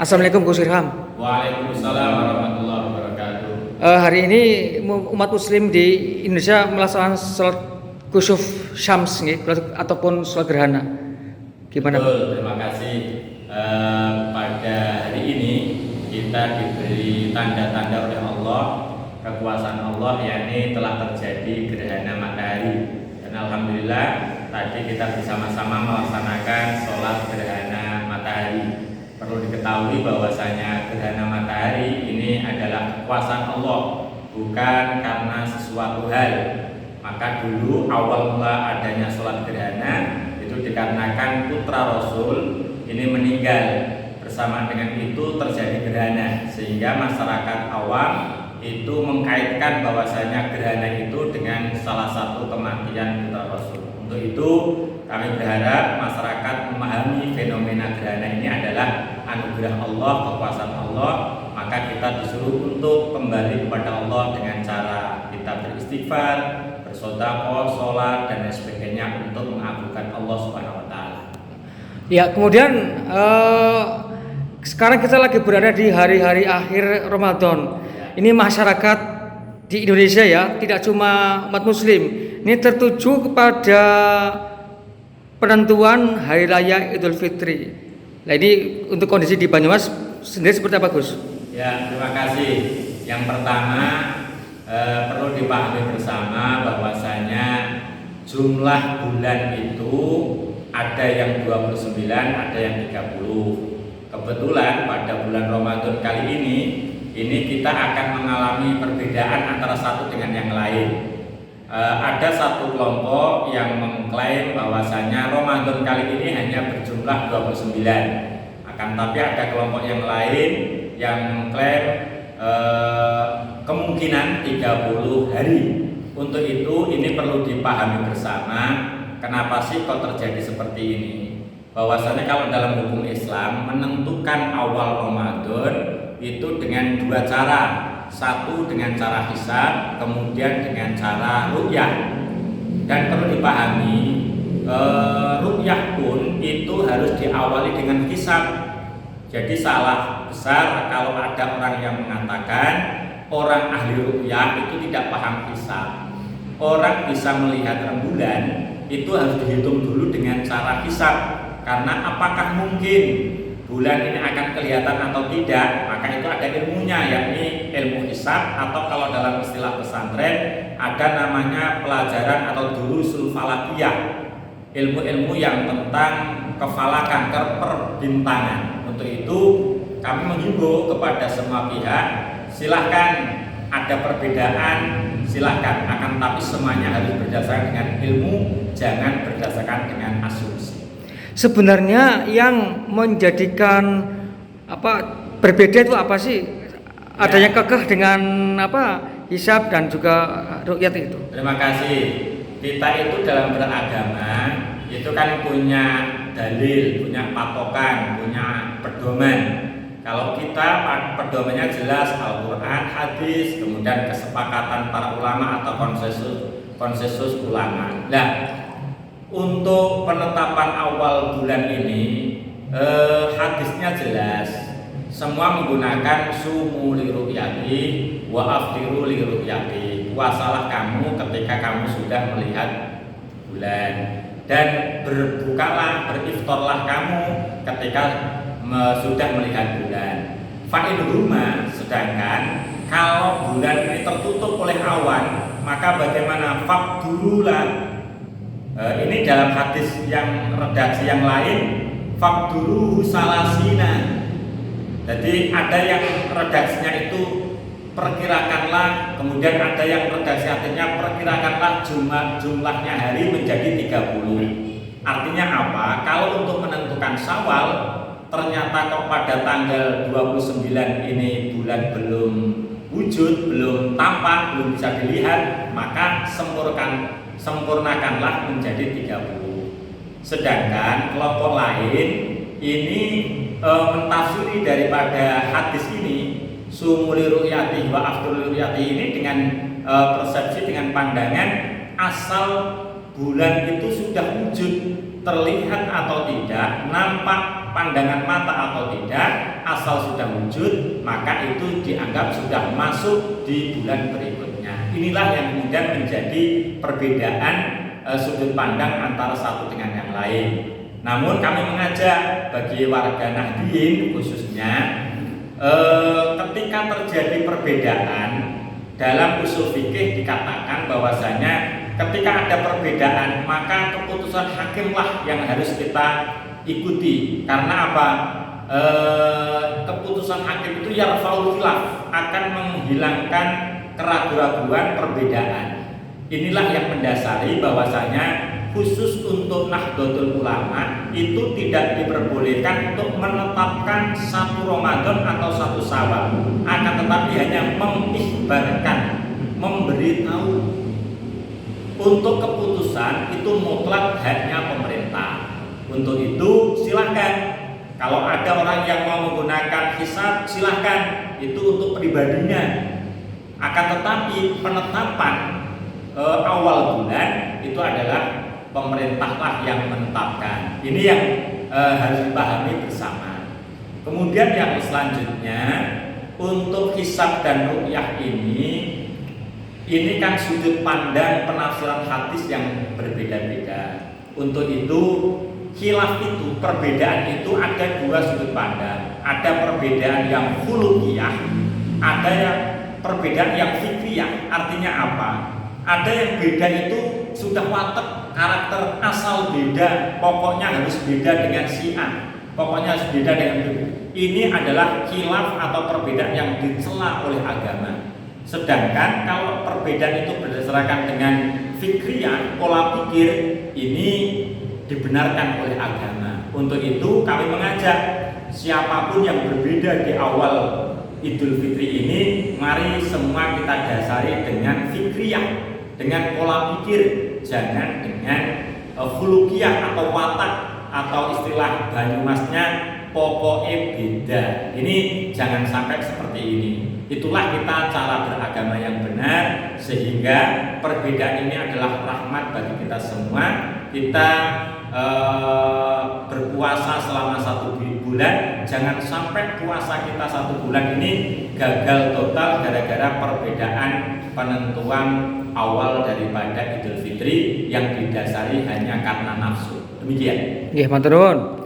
Assalamualaikum Gus Irham. Waalaikumsalam warahmatullahi wabarakatuh. Hari ini umat Muslim di Indonesia melaksanakan sholat kusuf syams ataupun sholat gerhana. Gimana? Betul, terima kasih. Pada hari ini kita diberi tanda-tanda oleh Allah, kekuasaan Allah, yakni telah terjadi gerhana matahari. Dan alhamdulillah tadi kita bersama-sama melaksanakan sholat gerhana matahari. Perlu diketahui bahwasanya gerhana matahari ini adalah kekuasaan Allah, bukan karena sesuatu hal. Maka dulu awal mula adanya sholat gerhana itu dikarenakan putra Rasul ini meninggal, bersamaan dengan itu terjadi gerhana, sehingga masyarakat awam itu mengkaitkan bahwasanya gerhana itu dengan salah satu kematian putra Rasul. Untuk itu kami berharap masyarakat memahami fenomena gerhana ini adalah anugerah Allah, kekuasaan Allah. Maka kita disuruh untuk kembali kepada Allah dengan cara kita beristighfar, bersedekah, sholat dan lain sebagainya untuk mengabulkan Allah Subhanahu wa taala. Ya, kemudian sekarang kita lagi berada di hari-hari akhir Ramadan. Ini masyarakat di Indonesia ya, tidak cuma umat Muslim. Ini tertuju kepada penentuan hari raya Idul Fitri. Nah, ini untuk kondisi di Banyumas sendiri seperti apa, Gus? Ya, terima kasih. Yang pertama perlu dipahami bersama bahwasanya jumlah bulan itu ada yang 29, ada yang 30. Kebetulan pada bulan Ramadan kali ini kita akan mengalami perbedaan antara satu dengan yang lain. Ada satu kelompok yang mengklaim bahwasanya Ramadan kali ini hanya berjumlah 29. Akan tapi ada kelompok yang lain yang mengklaim kemungkinan 30 hari. Untuk itu ini perlu dipahami bersama, kenapa sih kok terjadi seperti ini. Bahwasanya kalau dalam hukum Islam menentukan awal Ramadan itu dengan dua cara. Satu dengan cara hisab, kemudian dengan cara ru'yah. Dan perlu dipahami, ru'yah pun itu harus diawali dengan hisab. Jadi salah besar kalau ada orang yang mengatakan orang ahli ru'yah itu tidak paham hisab. Orang bisa melihat rembulan itu harus dihitung dulu dengan cara hisab. Karena apakah mungkin bulan ini akan kelihatan atau tidak, maka itu ada ilmunya, yakni ilmu hisab, atau kalau dalam istilah pesantren ada namanya pelajaran atau durusul falakiyah, ilmu-ilmu yang tentang kefalakan, perbintangan. Untuk itu kami menghimbau kepada semua pihak, silahkan ada perbedaan, silahkan, akan tapi semuanya harus berdasarkan dengan ilmu, jangan berdasarkan dengan asumsi. Sebenarnya yang menjadikan berbeda itu apa sih? Adanya kekeh dengan hisab dan juga ru'yat itu. Terima kasih. Kita itu dalam beragama itu kan punya dalil, punya patokan, punya pedoman. Kalau kita pedomannya jelas Al-Quran, hadis, kemudian kesepakatan para ulama atau konsensus ulama. Nah, untuk penetapan awal bulan ini hadisnya jelas, semua menggunakan sumu li ru'yati wa aftiru li ru'yati. Puasalah kamu ketika kamu sudah melihat bulan, dan berbukalah, beriftarlah kamu ketika sudah melihat bulan. Fa'in rumah, sedangkan kalau bulan ini tertutup oleh awan, maka bagaimana? Fakdurulah. Ini dalam hadis yang redaksi yang lain, fakduruhu salasina. Jadi ada yang redaksinya itu perkirakanlah, kemudian ada yang redaksi artinya perkirakanlah jumlahnya hari menjadi 30. Artinya apa? Kalau untuk menentukan Syawal ternyata kok pada tanggal 29 ini bulan belum wujud, belum tampak, belum bisa dilihat, maka sempurnakanlah menjadi 30. Sedangkan kelompok lain ini mentafsiri daripada hadis ini sumuli ru'yati wa afdhul ru'yati ini dengan persepsi, dengan pandangan asal bulan itu sudah wujud, terlihat atau tidak, nampak pandangan mata atau tidak, asal sudah wujud, maka itu dianggap sudah masuk di bulan berikutnya. Inilah yang kemudian menjadi perbedaan sudut pandang antara satu dengan yang lain. Namun kami mengajak bagi warga Nahdliyin khususnya, ketika terjadi perbedaan dalam usul fikih dikatakan bahwasanya ketika ada perbedaan maka keputusan hakimlah yang harus kita ikuti. Karena apa? Keputusan hakim itu yarfaul khilaf, akan menghilangkan keraguan-raguan perbedaan. Inilah yang mendasari bahwasanya khusus untuk Nahdlatul Ulama itu tidak diperbolehkan untuk menetapkan satu Ramadan atau satu Syawal, akan tetapi hanya mengikhbarkan, memberitahu. Untuk keputusan itu mutlak haknya pemerintah. Untuk itu silahkan, kalau ada orang yang mau menggunakan hisab silahkan, itu untuk pribadinya. Akan tetapi penetapan awal bulan itu adalah pemerintahlah yang menetapkan. Ini yang harus dipahami bersama. Kemudian yang selanjutnya, untuk hisab dan ru'yah ini kan sudut pandang penafsiran hadis yang berbeda-beda. Untuk itu khilaf itu, perbedaan itu ada dua sudut pandang. Ada perbedaan yang khuluqiyah, ada yang perbedaan yang fikriyah. Artinya apa? Ada yang beda itu sudah watak, karakter asal beda, pokoknya harus beda dengan si A, pokoknya harus beda dengan B. Ini adalah khilaf atau perbedaan yang dicela oleh agama. Sedangkan kalau perbedaan itu berdasarkan dengan fikriyah, pola pikir, ini dibenarkan oleh agama. Untuk itu kami mengajak siapapun yang berbeda di awal Idul Fitri ini, mari semua kita dasari dengan fikriyah, dengan pola pikir, jangan dengan khuluqiyah atau watak, atau istilah Banyumasnya pokoknya beda. Ini jangan sampai seperti ini. Itulah kita cara beragama yang benar, sehingga perbedaan ini adalah rahmat bagi kita semua. Kita berpuasa selama 1 bulan, jangan sampai puasa kita 1 bulan ini gagal total gara-gara perbedaan penentuan awal daripada Idul Fitri yang didasari hanya karena nafsu. Demikian. Nggih, matur nuwun.